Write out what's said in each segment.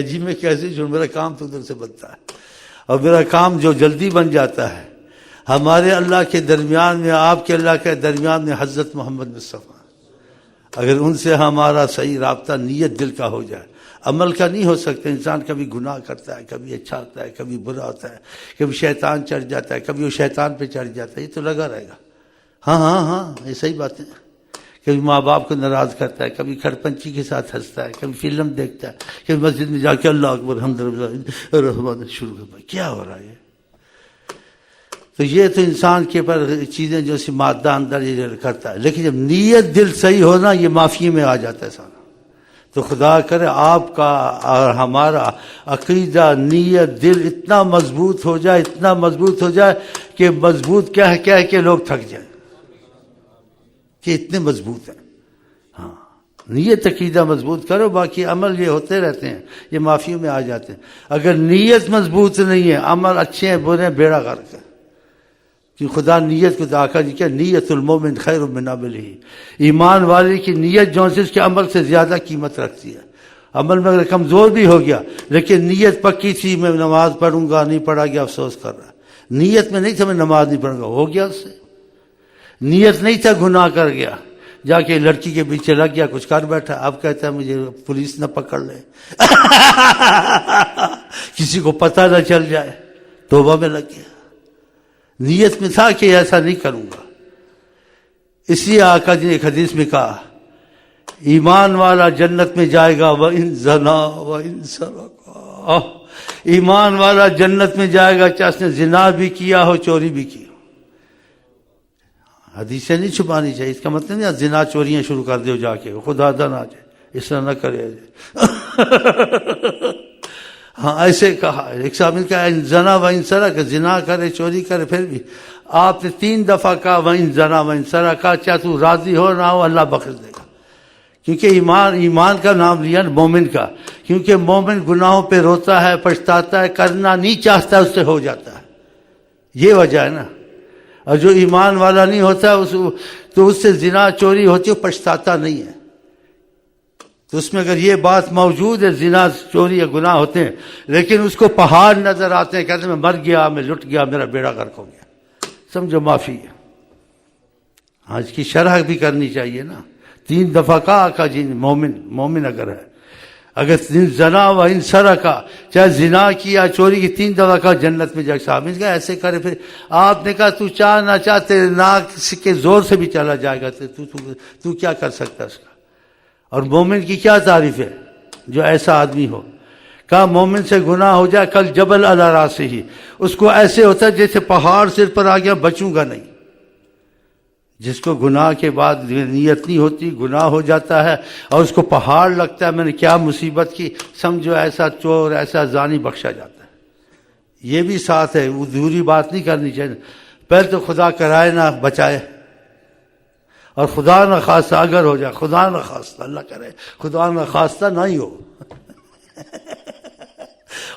جی میں کیسے چھوڑوں، میرا کام تو ادھر سے بنتا ہے، اور میرا کام جو جلدی بن جاتا ہے ہمارے اللہ کے درمیان میں، آپ کے اللہ کے درمیان میں حضرت محمد مصطفیٰ، اگر ان سے ہمارا صحیح رابطہ نیت دل کا ہو جائے، عمل کا نہیں ہو سکتا۔ انسان کبھی گناہ کرتا ہے، کبھی اچھا ہوتا ہے، کبھی برا ہوتا ہے، کبھی شیطان چڑھ جاتا ہے، کبھی وہ شیطان پہ چڑھ جاتا ہے، یہ تو لگا رہے گا۔ ہاں یہ صحیح بات ہے۔ کبھی ماں باپ کو ناراض کرتا ہے، کبھی کھڑپنچی کے ساتھ ہنستا ہے، کبھی فلم دیکھتا ہے، کبھی مسجد میں جا کے اللہ اکبر الحمد للہ الرحمن شروع کرتا ہے۔ کیا ہو رہا ہے؟ تو یہ تو انسان کے پر چیزیں جو سی مادہ اندر یہ کرتا ہے، لیکن جب نیت دل صحیح ہونا، یہ معافی میں آ جاتا ہے سارا۔ تو خدا کرے آپ کا اور ہمارا عقیدہ، نیت، دل اتنا مضبوط ہو جائے، اتنا مضبوط ہو جائے کہ مضبوط کہہ کے لوگ تھک جائیں کہ اتنے مضبوط ہیں۔ ہاں نیت عقیدہ مضبوط کرو، باقی عمل یہ ہوتے رہتے ہیں، یہ معافیوں میں آ جاتے ہیں۔ اگر نیت مضبوط نہیں ہے، عمل اچھے ہیں برے ہیں، بیڑا غرق ہے۔ کہ خدا نیت کو آقا جی کیا نیت المومن خیر من عملہ، ایمان والے کی نیت جو ہے اس کے عمل سے زیادہ قیمت رکھتی ہے۔ عمل میں اگر کمزور بھی ہو گیا لیکن نیت پکی تھی، میں نماز پڑھوں گا، نہیں پڑھا گیا افسوس کر رہا، نیت میں نہیں تھا میں نماز نہیں پڑھوں گا، ہو گیا اس سے۔ نیت نہیں تھا، گناہ کر گیا، جا کے لڑکی کے پیچھے لگ گیا، کچھ کر بیٹھا، اب کہتا ہے مجھے پولیس نہ پکڑ لے کسی کو پتہ نہ چل جائے، توبہ میں لگ گیا۔ نیت میں تھا کہ ایسا نہیں کروں گا۔ اسی آقا جی نے ایک حدیث میں کہا ایمان والا جنت میں جائے گا وَإِن زَنَا وَإِن سَرَقَا، ایمان والا جنت میں جائے گا چاہے اس نے زنا بھی کیا ہو، چوری بھی کی ہو۔ حدیثیں نہیں چھپانی چاہیے، اس کا مطلب نہیں زنا چوریاں شروع کر دو جا کے، خدا نہ آ جائے، اس طرح نہ کرے۔ ہاں ایسے کہا ایک صاحب نے کہا زنا وَإِن سَرَقَ، زنا کرے، چوری کرے، پھر بھی آپ نے 3 دفعہ کہا وَإِن زَنَا وَإِن سَرَقَ، چاہے تو راضی ہو نہ ہو اللہ بخش دے گا۔ کیونکہ ایمان کا نام لیا مومن کا، کیونکہ مومن گناہوں پہ روتا ہے، پچھتاتا ہے، کرنا نہیں چاہتا، اس سے ہو جاتا ہے، یہ وجہ ہے نا۔ اور جو ایمان والا نہیں ہوتا تو اس سے زنا چوری ہوتی ہے، پچھتاتا نہیں ہے۔ تو اس میں اگر یہ بات موجود ہے زنا چوری یا گناہ ہوتے ہیں، لیکن اس کو پہاڑ نظر آتے ہیں، کہتے ہیں میں مر گیا، میں لٹ گیا، میرا بیڑا غرق ہو گیا، سمجھو معافی ہے۔ ہاں اس کی شرح بھی کرنی چاہیے نا۔ 3 دفعہ کہا آقا جی نے مومن اگر ہے، اگر زنا و ان سرقا، چاہے زنا کی یا چوری کی 3 دفعہ کہا جنت میں جائے۔ صاحب نے کہا ایسے کرے، پھر آپ نے کہا تو چاہ نہ چاہ تیرے ناک کے زور سے بھی چلا جائے گا، تو کیا کر سکتا اس کا۔ اور مومن کی کیا تعریف ہے جو ایسا آدمی ہو؟ کہا مومن سے گناہ ہو جائے کل جبل علی راسہ ہی، اس کو ایسے ہوتا ہے جیسے پہاڑ سر پر آ گیا، بچوں گا نہیں۔ جس کو گناہ کے بعد نیت نہیں ہوتی، گناہ ہو جاتا ہے اور اس کو پہاڑ لگتا ہے میں نے کیا مصیبت کی، سمجھو ایسا چور، ایسا زانی بخشا جاتا ہے۔ یہ بھی ساتھ ہے، وہ دوری بات نہیں کرنی چاہیے۔ پہلے تو خدا کرائے نہ بچائے، اور خدا نہ خواستہ اگر ہو جائے، خدا نہ خواستہ، اللہ کرے خدا نہ خواستہ نہ ہی ہو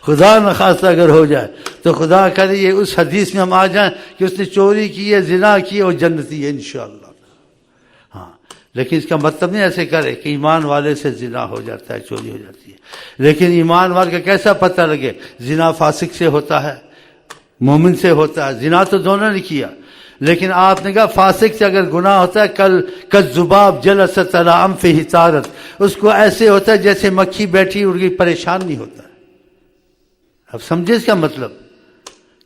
خدا نہ خواستہ اگر ہو جائے تو خدا کرے یہ اس حدیث میں ہم آ جائیں کہ اس نے چوری کی ہے، زنا کی ہے، اور جنتی ہے انشاءاللہ۔ ہاں لیکن اس کا مطلب نہیں ایسے کرے کہ ایمان والے سے زنا ہو جاتا ہے، چوری ہو جاتی ہے۔ لیکن ایمان والے کا کیسا پتہ لگے؟ زنا فاسق سے ہوتا ہے، مومن سے ہوتا ہے، زنا تو دونوں نے کیا، لیکن آپ نے کہا فاسق سے اگر گناہ ہوتا ہے کالذباب جلست علی انفہ طارت، اس کو ایسے ہوتا ہے جیسے مکھی بیٹھی اڑ گئی، پریشان نہیں ہوتا۔ اب سمجھے اس کا مطلب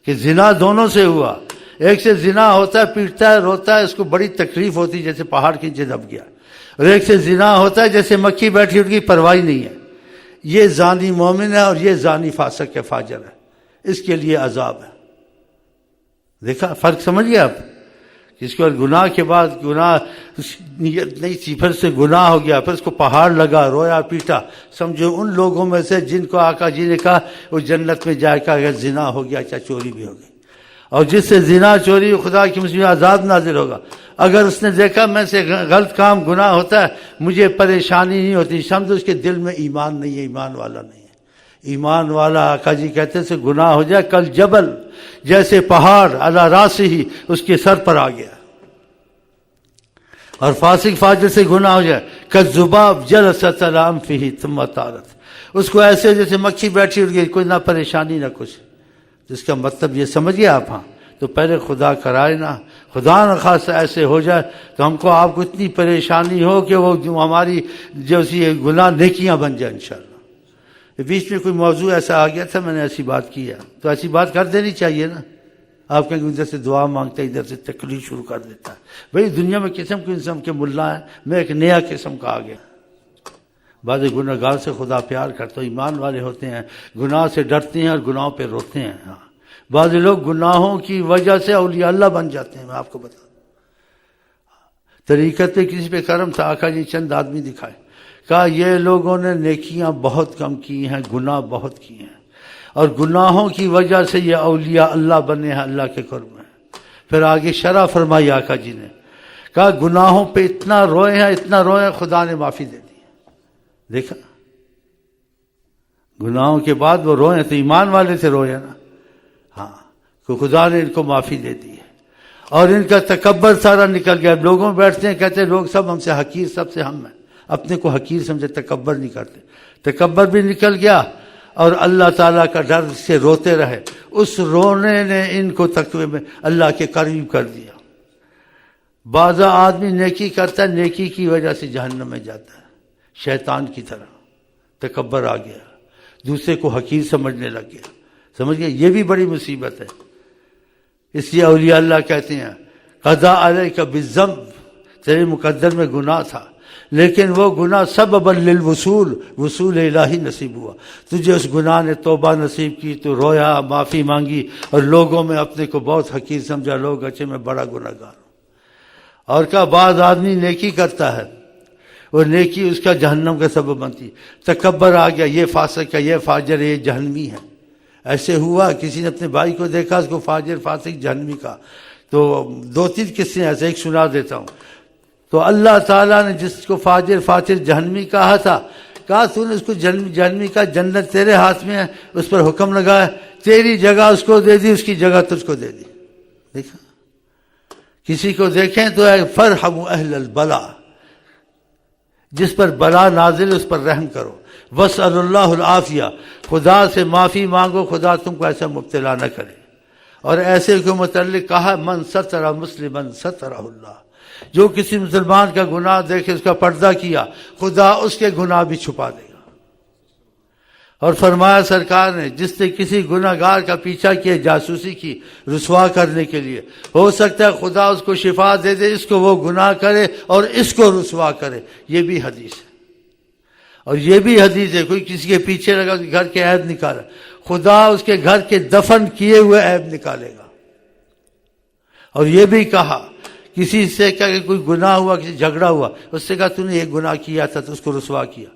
کہ زنا دونوں سے ہوا، ایک سے زنا ہوتا ہے، پیٹتا ہے، روتا ہے، اس کو بڑی تکلیف ہوتی ہے جیسے پہاڑ کے نیچے دب گیا، اور ایک سے زنا ہوتا ہے جیسے مکھی بیٹھی اڑ گئی، پرواہ نہیں ہے۔ یہ زانی مومن ہے اور یہ زانی فاسق ہے، فاجر ہے، اس کے لیے عذاب ہے۔ دیکھا فرق سمجھ گیا آپ؟ اس کو گناہ کے بعد گناہ نیت نہیں تھی، پھر سے گناہ ہو گیا، پھر اس کو پہاڑ لگا، رویا پیٹا، سمجھو ان لوگوں میں سے جن کو آقا جی نے کہا وہ جنت میں جائے گا اگر زنا ہو گیا چاہے چوری بھی ہو گئی۔ اور جس سے زنا چوری خدا کی مجھ میں عذاب نازل ہوگا۔ اگر اس نے دیکھا میں سے غلط کام گناہ ہوتا ہے مجھے پریشانی نہیں ہوتی، سمجھو اس کے دل میں ایمان نہیں ہے، ایمان والا نہیں ہے۔ ایمان والا آقا جی کہتے سے گناہ ہو جائے کل جبل، جیسے پہاڑ علی راسہ ہی، اس کے سر پر آ گیا۔ اور فاسق فاجر سے گناہ ہو جائے کالذباب جلست علی انفہ ثم طارت، اس کو ایسے جیسے مکھی بیٹھی اٹھ گئی، کوئی نہ پریشانی نہ کچھ. جس کا مطلب یہ سمجھ گئے آپ؟ ہاں تو پہلے خدا کرائے نا، خدا نہ خاص ایسے ہو جائے تو ہم کو آپ کو اتنی پریشانی ہو کہ وہ جو ہماری جیسی گناہ نیکیاں بن جائیں انشاءاللہ. بیچ میں کوئی موضوع ایسا آ گیا تھا، میں نے ایسی بات کی ہے تو ایسی بات کر دینی چاہیے نا. آپ کہیں ادھر سے دعا مانگتے ادھر سے تقریر شروع کر دیتا ہے. بھئی دنیا میں قسم کے ملا ہیں، میں ایک نیا قسم کا آ گیا. بعض گناہ گار سے خدا پیار کرتا ہے، ایمان والے ہوتے ہیں، گناہ سے ڈرتے ہیں اور گناہوں پہ روتے ہیں. ہاں بعض لوگ گناہوں کی وجہ سے اولیاء اللہ بن جاتے ہیں. میں آپ کو بتا دوں طریقت پہ کسی پہ کرم تھا، آقا جی چند آدمی دکھائے، کہا یہ لوگوں نے نیکیاں بہت کم کی ہیں، گناہ بہت کیے ہیں، اور گناہوں کی وجہ سے یہ اولیاء اللہ بنے ہیں، اللہ کے قرب میں. پھر آگے شرح فرمائی آقا جی نے، کہا گناہوں پہ اتنا روئے ہیں خدا نے معافی دے دی. دیکھا گناہوں کے بعد وہ روئے تو ایمان والے سے روئے نا. ہاں تو خدا نے ان کو معافی دے دی ہے، اور ان کا تکبر سارا نکل گیا. لوگوں میں بیٹھتے ہیں کہتے ہیں لوگ سب ہم سے حقیر، سب سے ہم ہیں، اپنے کو حقیر سمجھے، تکبر نہیں کرتے. تکبر بھی نکل گیا اور اللہ تعالیٰ کا ڈر سے روتے رہے. اس رونے نے ان کو تقوی میں اللہ کے قریب کر دیا. بعض آدمی نیکی کرتا ہے، نیکی کی وجہ سے جہنم میں جاتا ہے، شیطان کی طرح. تکبر آ گیا، دوسرے کو حقیر سمجھنے لگ گیا. سمجھ گئے؟ یہ بھی بڑی مصیبت ہے. اس لیے اولیاء اللہ کہتے ہیں قضا علیک بالذنب، تیرے مقدر میں گناہ تھا لیکن وہ گناہ سبب للوصول، وصول الہی نصیب ہوا. تجھے اس گناہ نے توبہ نصیب کی، تو رویا، معافی مانگی، اور لوگوں میں اپنے کو بہت حقیر سمجھا، لوگ اچھے میں بڑا گناہ گار ہوں. اور کہا بعض آدمی نیکی کرتا ہے، وہ نیکی اس کا جہنم کا سبب بنتی. تکبر آ گیا، یہ فاسق ہے، یہ فاجر ہے، یہ جہنمی ہے. ایسے ہوا کسی نے اپنے بھائی کو دیکھا، اس کو فاجر، فاسق، جہنمی کا. تو 2-3 قصے ایسے، ایک سنا دیتا ہوں. تو اللہ تعالیٰ نے جس کو فاجر، فاسق، جہنمی کہا تھا، کہا تو نے اس کو جہنمی کا، جنت تیرے ہاتھ میں ہے، اس پر حکم لگایا، تیری جگہ اس کو دے دی، اس کی جگہ تجھ کو دے دی. دیکھا کسی کو دیکھیں تو فرحموا اہل البلا، جس پر بلا نازل اس پر رحم کرو. واسأل اللہ العافیہ، خدا سے معافی مانگو، خدا تم کو ایسا مبتلا نہ کرے. اور ایسے کے متعلق کہا من ستر مسلما سترہ اللہ، جو کسی مسلمان کا گناہ دیکھے، اس کا پردہ کیا، خدا اس کے گناہ بھی چھپا دے گا. اور فرمایا سرکار نے جس نے کسی گناہ گار کا پیچھا کیا، جاسوسی کی، رسوا کرنے کے لیے، ہو سکتا ہے خدا اس کو شفا دے دے، اس کو وہ گناہ کرے اور اس کو رسوا کرے. یہ بھی حدیث ہے. اور یہ بھی حدیث ہے کوئی کسی کے پیچھے لگا، اس کے گھر کے عیب نکالا، خدا اس کے گھر کے دفن کیے ہوئے عیب نکالے گا. اور یہ بھی کہا کسی سے کہ کوئی گناہ ہوا، کسی جھگڑا ہوا، اس سے کہا تو نے یہ گناہ کیا تھا، تو اس کو رسوا کیا.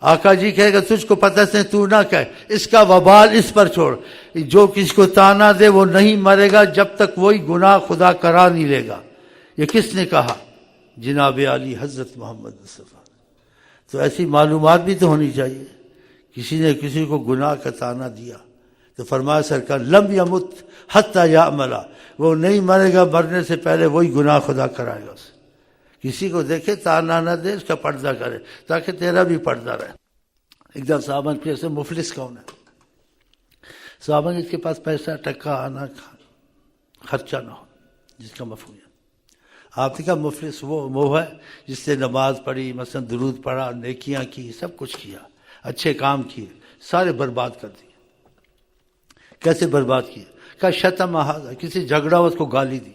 آقا جی کہے گا تجھ کو پتہ سے تو نہ کہے، اس کا وبال اس پر چھوڑ. جو کسی کو تانا دے وہ نہیں مرے گا جب تک وہی گناہ خدا کرا نہیں لے گا. یہ کس نے کہا؟ جناب علی حضرت محمد مصطفیٰ. تو ایسی معلومات بھی تو ہونی چاہیے. کسی نے کسی کو گناہ کا تانا دیا تو فرمایا سرکار لم یمت حتی یعمل، وہ نہیں مرے گا، مرنے سے پہلے وہی گناہ خدا کرائے گا اسے. کسی کو دیکھے تانا نہ دے، اس کا پردہ کرے تاکہ تیرا بھی پردہ رہے. ایک دن صحابہ پھر سے مفلس کون ہے؟ صحابہ اس کے پاس پیسہ ٹکا آنا خرچہ نہ ہو، جس کا مفہوم ہے. آپ نے کہا مفلس وہ ہے جس نے نماز پڑھی، مثلا درود پڑھا، نیکیاں کی، سب کچھ کیا، اچھے کام کیے، سارے برباد کر دیے. کیسے برباد کیے؟ کہا شتم ہذا، کسی جھگڑا اس کو گالی دی.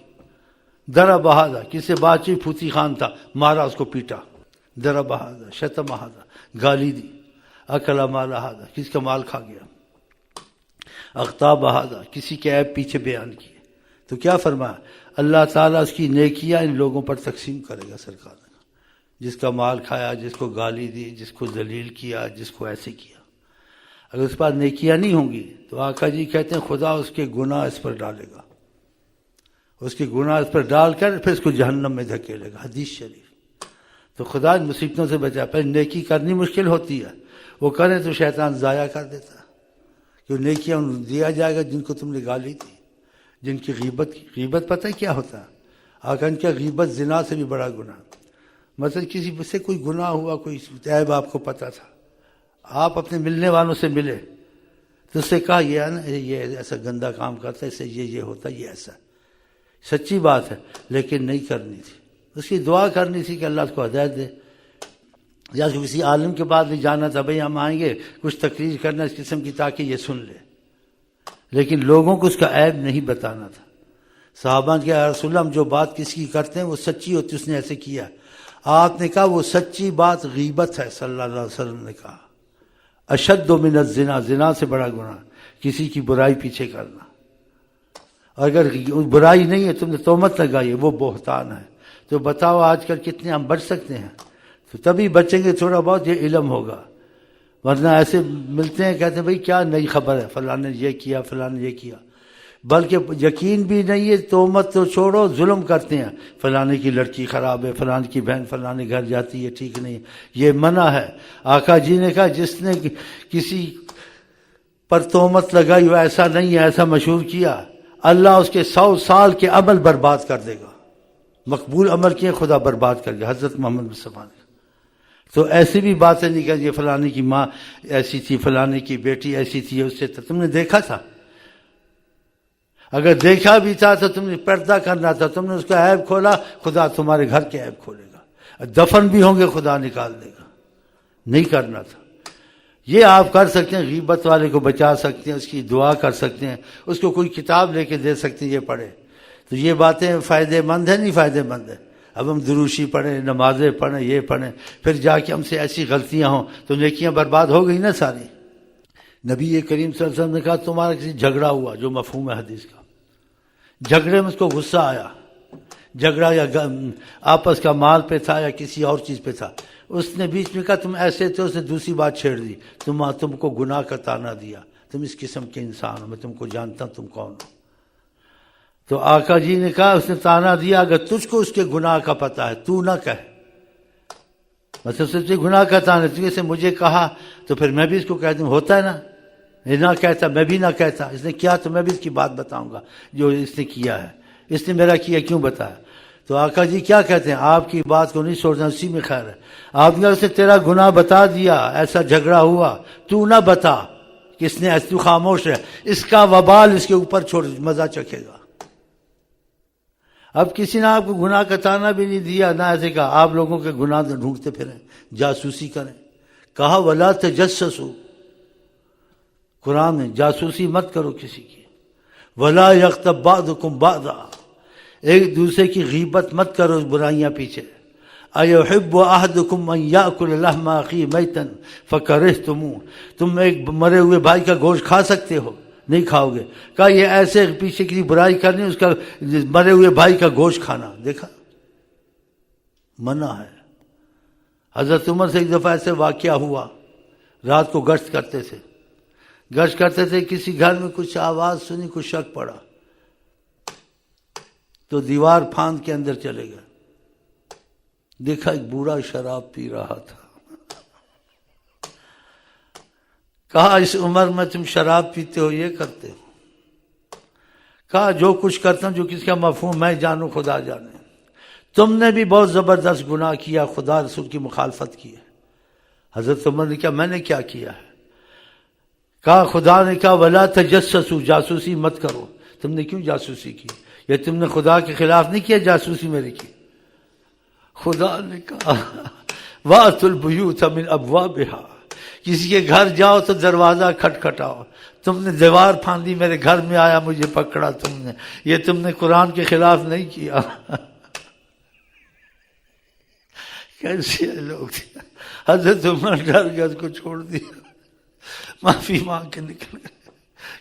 ضرب ہذا، کسی سے بات چیت، پھوتی خان تھا، مارا، اس کو پیٹا. ضرب ہذا، شتم ہذا، گالی دی. اکل مال ہذا، کسی کا مال کھا گیا. اغتاب ہذا، کسی کے عیب پیچھے بیان کیے. تو کیا فرمایا؟ اللہ تعالیٰ اس کی نیکیاں ان لوگوں پر تقسیم کرے گا. سرکار نے جس کا مال کھایا، جس کو گالی دی، جس کو ذلیل کیا، جس کو ایسے کیا، اگر اس پر نیکیاں نہیں ہوں گی تو آقا جی کہتے ہیں خدا اس کے گناہ اس پر ڈالے گا، اس کے گناہ اس پر ڈال کر پھر اس کو جہنم میں دھکیلے گا. حدیث شریف. تو خدا ان مصیبتوں سے بچا. پہلے نیکی کرنی مشکل ہوتی ہے، وہ کریں تو شیطان ضائع کر دیتا ہے. کہ نیکیاں ان دیا جائے گا جن کو تم نے گالی دی، جن کی غیبت پتہ ہے کیا ہوتا ہے؟ آقا ان کا غیبت زنا سے بھی بڑا گناہ. مثلا کسی سے کوئی گناہ ہوا، کوئی عیب آپ کو پتہ تھا، آپ اپنے ملنے والوں سے ملے تو اس سے کہا یہ ہے نا یہ ایسا گندا کام کرتا ہے، اس سے یہ ہوتا ہے، یہ ایسا سچی بات ہے، لیکن نہیں کرنی تھی. اس کی دعا کرنی تھی کہ اللہ اس کو ہدایت دے. یا کسی عالم کے بعد نہیں جانا تھا بھئی ہم آئیں گے کچھ تقریر کرنا اس قسم کی تاکہ یہ سن لے، لیکن لوگوں کو اس کا عیب نہیں بتانا تھا. صحابہ نے کہا رسول اللہ ہم جو بات کسی کی کرتے ہیں وہ سچی ہوتی، اس نے ایسے کیا. آپ نے کہا وہ سچی بات غیبت ہے. صلی اللہ علیہ وسلم نے کہا اشد من الزنا، زنا سے بڑا گناہ کسی کی برائی پیچھے کرنا. اگر برائی نہیں ہے تم نے تہمت لگائی ہے وہ بہتان ہے. تو بتاؤ آج کل کتنے ہم بچ سکتے ہیں؟ تو تبھی بچیں گے تھوڑا بہت یہ علم ہوگا، ورنہ ایسے ملتے ہیں کہتے ہیں بھئی کیا نئی خبر ہے، فلاں نے یہ کیا فلاں نے یہ کیا، بلکہ یقین بھی نہیں ہے. تہمت تو چھوڑو ظلم کرتے ہیں، فلانے کی لڑکی خراب ہے، فلانے کی بہن فلانے گھر جاتی ہے ٹھیک نہیں، یہ منع ہے. آقا جی نے کہا جس نے کسی پر تہمت لگائی وہ ایسا نہیں ہے، ایسا مشہور کیا، اللہ اس کے 100 سال کے عمل برباد کر دے گا. مقبول عمل کیے خدا برباد کر گیا. حضرت محمد مصطفیٰ نے تو ایسی بھی باتیں نہیں کہ یہ فلانے کی ماں ایسی تھی، فلانے کی بیٹی ایسی تھی، اس سے تم نے دیکھا تھا؟ اگر دیکھا بھی تھا تو تم نے پردہ کرنا تھا. تم نے اس کا عیب کھولا، خدا تمہارے گھر کے عیب کھولے گا. دفن بھی ہوں گے خدا نکال دے گا. نہیں کرنا تھا. یہ آپ کر سکتے ہیں، غیبت والے کو بچا سکتے ہیں، اس کی دعا کر سکتے ہیں، اس کو کوئی کتاب لے کے دے سکتے ہیں یہ پڑھے. تو یہ باتیں فائدہ مند ہیں نہیں فائدہ مند ہے. اب ہم دروشی پڑھیں، نمازیں پڑھیں، یہ پڑھیں، پھر جا کے ہم سے ایسی غلطیاں ہوں تو نیکیاں برباد ہو گئی نا ساری. نبی کریم صلی اللہ علیہ وسلم نے کہا تمہارا کسی جھگڑا ہوا، جو مفہوم ہے حدیث کا، جھگڑے میں اس کو غصہ آیا، جھگڑا یا آپس کا مال پہ تھا یا کسی اور چیز پہ تھا، اس نے بیچ میں کہا تم ایسے تھے، اس نے دوسری بات چھیڑ دی، تم کو گناہ کا تانا دیا، تم اس قسم کے انسان ہو، میں تم کو جانتا ہوں تم کون ہو. تو آقا جی نے کہا اس نے تانا دیا اگر تجھ کو اس کے گناہ کا پتہ ہے تو نہ کہہ. مطلب سچے گناہ کا تانا تجھے سے مجھے کہا تو پھر میں بھی اس کو کہہ دوں، ہوتا ہے نا، یہ نہ کہتا میں بھی نہ کہتا، اس نے کیا تو میں بھی اس کی بات بتاؤں گا جو اس نے کیا ہے، اس نے میرا کیا کیوں بتایا. تو آقا جی کیا کہتے ہیں آپ کی بات کو نہیں چھوڑنا، اسی میں خیر ہے. آپ نے اسے تیرا گناہ بتا دیا، ایسا جھگڑا ہوا، تو نہ بتا، کس نے تو خاموش ہے، اس کا وبال اس کے اوپر چھوڑ، مزہ چکھے گا. اب کسی نے آپ کو گناہ کا تانا بھی نہیں دیا، نہ ایسے کہا آپ لوگوں کے گناہ ڈھونڈتے پھریں، جاسوسی کریں. کہا ولا تجسسوا، قرآن میں جاسوسی مت کرو کسی کی. ولا یغتب بعضکم بعضا، ایک دوسرے کی غیبت مت کرو برائیاں پیچھے. ایحب احدکم ان یاکل لحم اخیہ میتا فکرہتموہ، تم ایک مرے ہوئے بھائی کا گوشت کھا سکتے ہو؟ نہیں کھاؤ گے. کہا یہ ایسے پیچھے کی برائی کرنی، اس کا مرے ہوئے بھائی کا گوشت کھانا، دیکھا منع ہے. حضرت عمر سے ایک دفعہ ایسے واقعہ ہوا، رات کو گشت کرتے تھے، کسی گھر میں کچھ آواز سنی، کچھ شک پڑا تو دیوار پھاند کے اندر چلے گئے. دیکھا ایک بوڑھا شراب پی رہا تھا. کہا اس عمر میں تم شراب پیتے ہو، یہ کرتے ہو؟ کہا جو کچھ کرتا ہوں جو کس کا مفہوم میں جانوں خدا جانے. تم نے بھی بہت زبردست گناہ کیا، خدا رسول کی مخالفت کی ہے. حضرت عمر نے کہا میں نے کیا کیا ہے؟ کہا خدا نے کہا ولا تجسسوا، جاسوسی مت کرو. تم نے کیوں جاسوسی کی؟ یا تم نے خدا کے خلاف نہیں کیا جاسوسی میری کی؟ خدا نے کہا وَأْتُوا الْبُيُوتَ مِنْ أَبْوَابِهَا، کسی کے گھر جاؤ تو دروازہ کھٹکھٹاؤ. تم نے دیوار پھاندی، میرے گھر میں آیا، مجھے پکڑا تم نے، یہ تم نے قرآن کے خلاف نہیں کیا. کیسے لوگ. حضرت عمر ڈر گیا، اس کو چھوڑ دیا، معافی مانگ کے نکل گئے.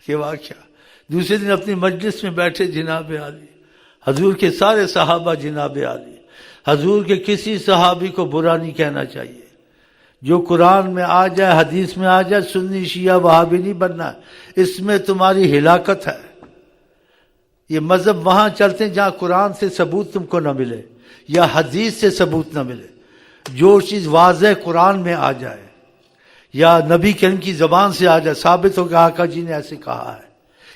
یہ واقعہ. دوسرے دن اپنی مجلس میں بیٹھے جناب عالی، حضور کے سارے صحابہ جناب عالی، حضور کے کسی صحابی کو برا نہیں کہنا چاہیے. جو قرآن میں آ جائے، حدیث میں آ جائے، سنی شیعہ وہابی نہیں بننا، اس میں تمہاری ہلاکت ہے. یہ مذہب وہاں چلتے ہیں جہاں قرآن سے ثبوت تم کو نہ ملے یا حدیث سے ثبوت نہ ملے. جو چیز واضح قرآن میں آ جائے یا نبی کریم کی زبان سے آ جائے، ثابت ہو کہ آقا جی نے ایسے کہا ہے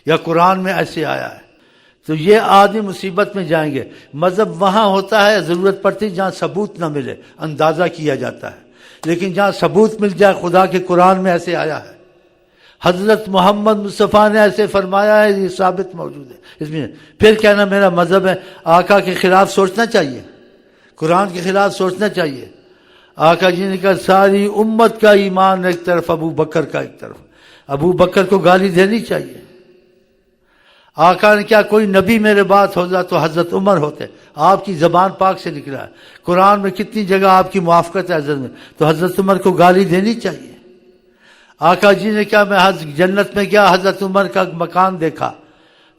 یا قرآن میں ایسے آیا ہے، تو یہ آدمی مصیبت میں جائیں گے. مذہب وہاں ہوتا ہے ضرورت پڑتی جہاں ثبوت نہ ملے، اندازہ کیا جاتا ہے. لیکن جہاں ثبوت مل جائے خدا کے قرآن میں ایسے آیا ہے، حضرت محمد مصطفیٰ نے ایسے فرمایا ہے، یہ ثابت موجود ہے اس میں، پھر کہنا میرا مذہب ہے۔ آقا کے خلاف سوچنا چاہیے، قرآن کے خلاف سوچنا چاہیے۔ آقا جی نے کہا ساری امت کا ایمان ایک طرف، ابو بکر کا ایک طرف، ابو بکر کو گالی دینی چاہیے۔ آقا نے کیا کوئی نبی میرے بات ہو جائے تو حضرت عمر ہوتے، آپ کی زبان پاک سے نکلا ہے، قرآن میں کتنی جگہ آپ کی موافقت ہے حضرت میں، تو حضرت عمر کو گالی دینی چاہیے۔ آقا جی نے کیا میں جنت میں گیا، حضرت عمر کا مکان دیکھا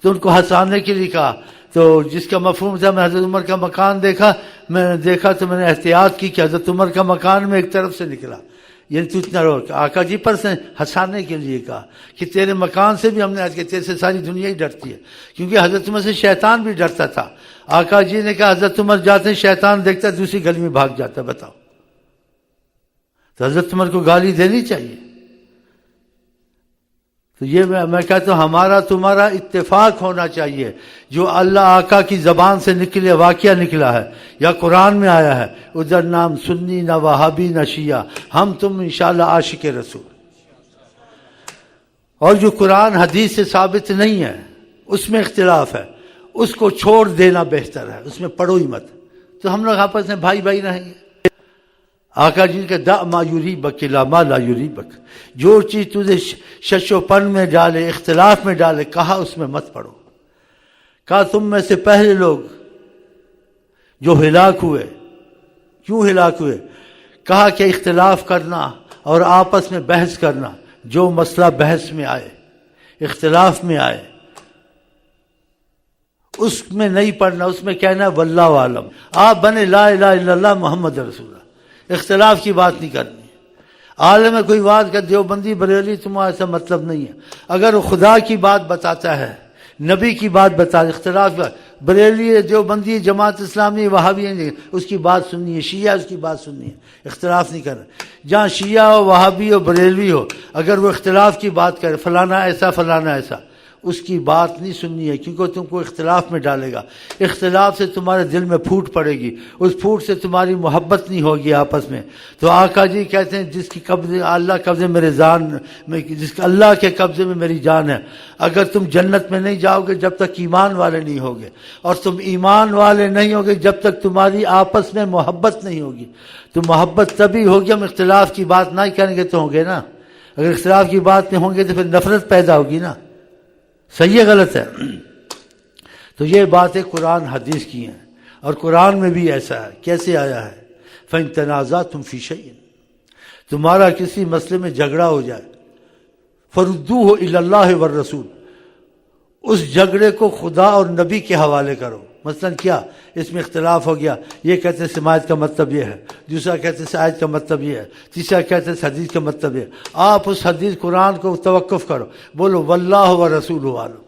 تو ان کو ہنسانے کے لیے کہا، تو جس کا مفہوم تھا میں حضرت عمر کا مکان دیکھا، میں نے دیکھا تو میں نے احتیاط کی کہ حضرت عمر کا مکان میں ایک طرف سے نکلا، یعنی تو اتنا رو۔ آقا جی پر سے ہنسانے کے لیے کہا کہ تیرے مکان سے بھی ہم نے آج کہ تیرے سے ساری دنیا ہی ڈرتی ہے، کیونکہ حضرت عمر سے شیطان بھی ڈرتا تھا۔ آقا جی نے کہا حضرت عمر جاتے ہیں شیطان دیکھتا دوسری گلی میں بھاگ جاتا، بتاؤ، تو حضرت عمر کو گالی دینی چاہیے۔ تو یہ میں کہتا ہوں ہمارا تمہارا اتفاق ہونا چاہیے، جو اللہ آقا کی زبان سے نکلے واقعہ نکلا ہے یا قرآن میں آیا ہے، ادھر نام سنی نہ وہابی نہ شیعہ، ہم تم انشاءاللہ عاشق رسول۔ اور جو قرآن حدیث سے ثابت نہیں ہے اس میں اختلاف ہے، اس کو چھوڑ دینا بہتر ہے، اس میں پڑھو ہی مت، تو ہم لوگ آپس میں بھائی بھائی رہیں گے۔ آقا جی کہ دع ما یریبک الی ما لا یریبک، جو چیز تجھے شش و پن میں ڈالے، اختلاف میں ڈالے، کہا اس میں مت پڑو۔ کہا تم میں سے پہلے لوگ جو ہلاک ہوئے، کیوں ہلاک ہوئے؟ کہا کہ اختلاف کرنا اور آپس میں بحث کرنا، جو مسئلہ بحث میں آئے، اختلاف میں آئے، اس میں نہیں پڑھنا، اس میں کہنا واللہ عالم، آپ بنے لا الہ الا اللہ محمد رسول اللہ، اختلاف کی بات نہیں کرنی۔ عالم میں کوئی بات کر دیوبندی بریلی تمہارا ایسا مطلب نہیں ہے، اگر وہ خدا کی بات بتاتا ہے، نبی کی بات بتا، اختلاف بریلی دیوبندی جماعت اسلامی وہابی نہیں، اس کی بات سننی ہے، شیعہ اس کی بات سننی ہے، اختلاف نہیں کرنا۔ جہاں شیعہ ہو، وہابی ہو، بریلوی ہو، اگر وہ اختلاف کی بات کرے فلانا ایسا فلانا ایسا، اس کی بات نہیں سننی ہے، کیونکہ تم کو اختلاف میں ڈالے گا، اختلاف سے تمہارے دل میں پھوٹ پڑے گی، اس پھوٹ سے تمہاری محبت نہیں ہوگی آپس میں۔ تو آقا جی کہتے ہیں جس کی قبضے اللہ قبضے میرے جان میں، جس کا اللہ کے قبضے میں میری جان ہے، اگر تم جنت میں نہیں جاؤ گے جب تک ایمان والے نہیں ہوگے، اور تم ایمان والے نہیں ہوگے جب تک تمہاری آپس میں محبت نہیں ہوگی۔ تو محبت تبھی ہوگی، ہم اختلاف کی بات نہیں کریں گے تو ہوں گے نا، اگر اختلاف کی بات نہیں ہوں گے تو پھر نفرت پیدا ہوگی نا، صحیح ہے غلط ہے؟ تو یہ باتیں قرآن حدیث کی ہیں، اور قرآن میں بھی ایسا ہے، کیسے آیا ہے؟ فَإِن تَنَازَعْتُمْ فِي شَيْءٍ، تمہارا کسی مسئلے میں جھگڑا ہو جائے، فَرُدُّوهُ إِلَى اللَّهِ وَالرَّسُولِ، اس جھگڑے کو خدا اور نبی کے حوالے کرو۔ مثلا کیا اس میں اختلاف ہو گیا، یہ کہتے ہیں سماعت کا مطلب یہ ہے، دوسرا کہتے ہیں آیت کا مطلب یہ ہے، تیسرا کہتے ہیں حدیث کا مطلب یہ ہے، آپ اس حدیث قرآن کو توقف کرو، بولو واللہ ورسولہ عالم۔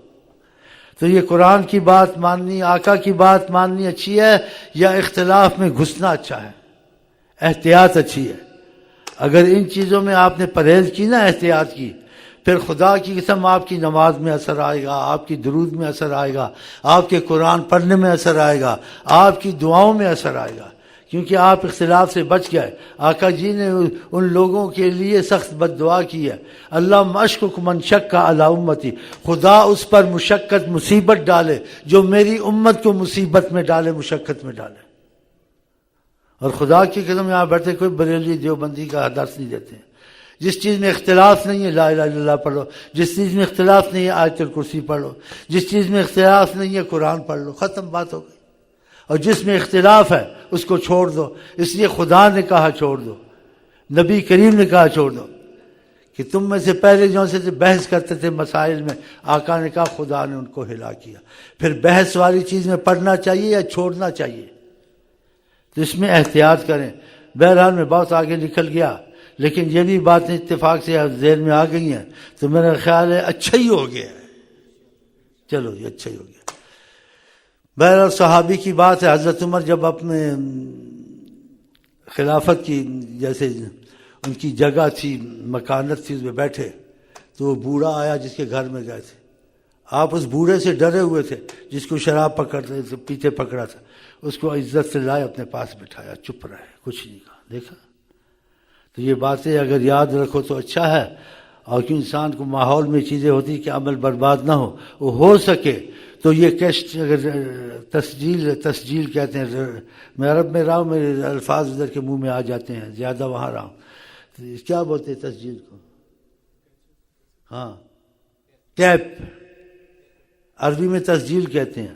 تو یہ قرآن کی بات ماننی، آقا کی بات ماننی اچھی ہے یا اختلاف میں گھسنا اچھا ہے؟ احتیاط اچھی ہے۔ اگر ان چیزوں میں آپ نے پرہیز کی نا، احتیاط کی، پھر خدا کی قسم آپ کی نماز میں اثر آئے گا، آپ کی درود میں اثر آئے گا، آپ کے قرآن پڑھنے میں اثر آئے گا، آپ کی دعاؤں میں اثر آئے گا، کیونکہ آپ اختلاف سے بچ گئے۔ آقا جی نے ان لوگوں کے لیے سخت بد دعا کی ہے، اللہم اشکک من شک علی امتی، خدا اس پر مشقت مصیبت ڈالے جو میری امت کو مصیبت میں ڈالے، مشقت میں ڈالے۔ اور خدا کی قسم یہاں بیٹھے کوئی بریلی دیوبندی کا درس نہیں دیتے ہیں۔ جس چیز میں اختلاف نہیں ہے لا الہ الا اللہ پڑھ لو، جس چیز میں اختلاف نہیں ہے آیت الکرسی پڑھ لو، جس چیز میں اختلاف نہیں ہے قرآن پڑھ لو، ختم بات ہو گئی۔ اور جس میں اختلاف ہے اس کو چھوڑ دو، اس لیے خدا نے کہا چھوڑ دو، نبی کریم نے کہا چھوڑ دو، کہ تم میں سے پہلے جو سے بحث کرتے تھے مسائل میں، آقا نے کہا خدا نے ان کو ہلا کیا۔ پھر بحث والی چیز میں پڑھنا چاہیے یا چھوڑنا چاہیے؟ تو اس میں احتیاط کریں۔ بہرحال میں بہت آگے نکل گیا، لیکن یہ بھی باتیں اتفاق سے ذہن میں آ گئی ہیں، تو میرا خیال ہے اچھا ہی ہو گیا ہے، چلو یہ اچھا ہی ہو گیا۔ بہرحال صحابی کی بات ہے، حضرت عمر جب اپنے خلافت کی جیسے ان کی جگہ تھی، مکانت تھی، اس میں بیٹھے تو وہ بوڑھا آیا جس کے گھر میں گئے تھے۔ آپ اس بوڑھے سے ڈرے ہوئے تھے جس کو شراب پکڑتے تھے، پیتے پکڑا تھا، اس کو عزت سے لائے اپنے پاس بٹھایا، چپ رہے، کچھ نہیں کہا، دیکھا۔ تو یہ باتیں اگر یاد رکھو تو اچھا ہے، اور کیوں انسان کو ماحول میں چیزیں ہوتی کہ عمل برباد نہ وہ ہو سکے تو یہ کیسٹ اگر تسجیل کہتے ہیں، میں عرب میں رہا ہوں، میرے الفاظ ادھر کے منہ میں آ جاتے ہیں، زیادہ وہاں رہا ہوں، کیا بولتے ہیں تسجیل کو؟ ہاں ٹیپ، عربی میں تسجیل کہتے ہیں،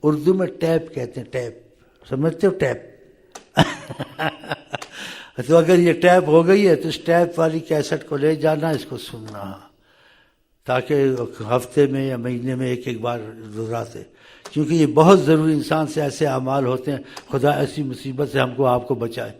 اردو میں ٹیپ کہتے ہیں، ٹیپ سمجھتے ہو؟ ٹیپ تو اگر یہ ٹیپ ہو گئی ہے تو اس ٹیپ والی کیسٹ کو لے جانا، اس کو سننا، تاکہ ہفتے میں یا مہینے میں ایک بار دہراتے، کیونکہ یہ بہت ضروری، انسان سے ایسے اعمال ہوتے ہیں، خدا ایسی مصیبت سے ہم کو آپ کو بچائے۔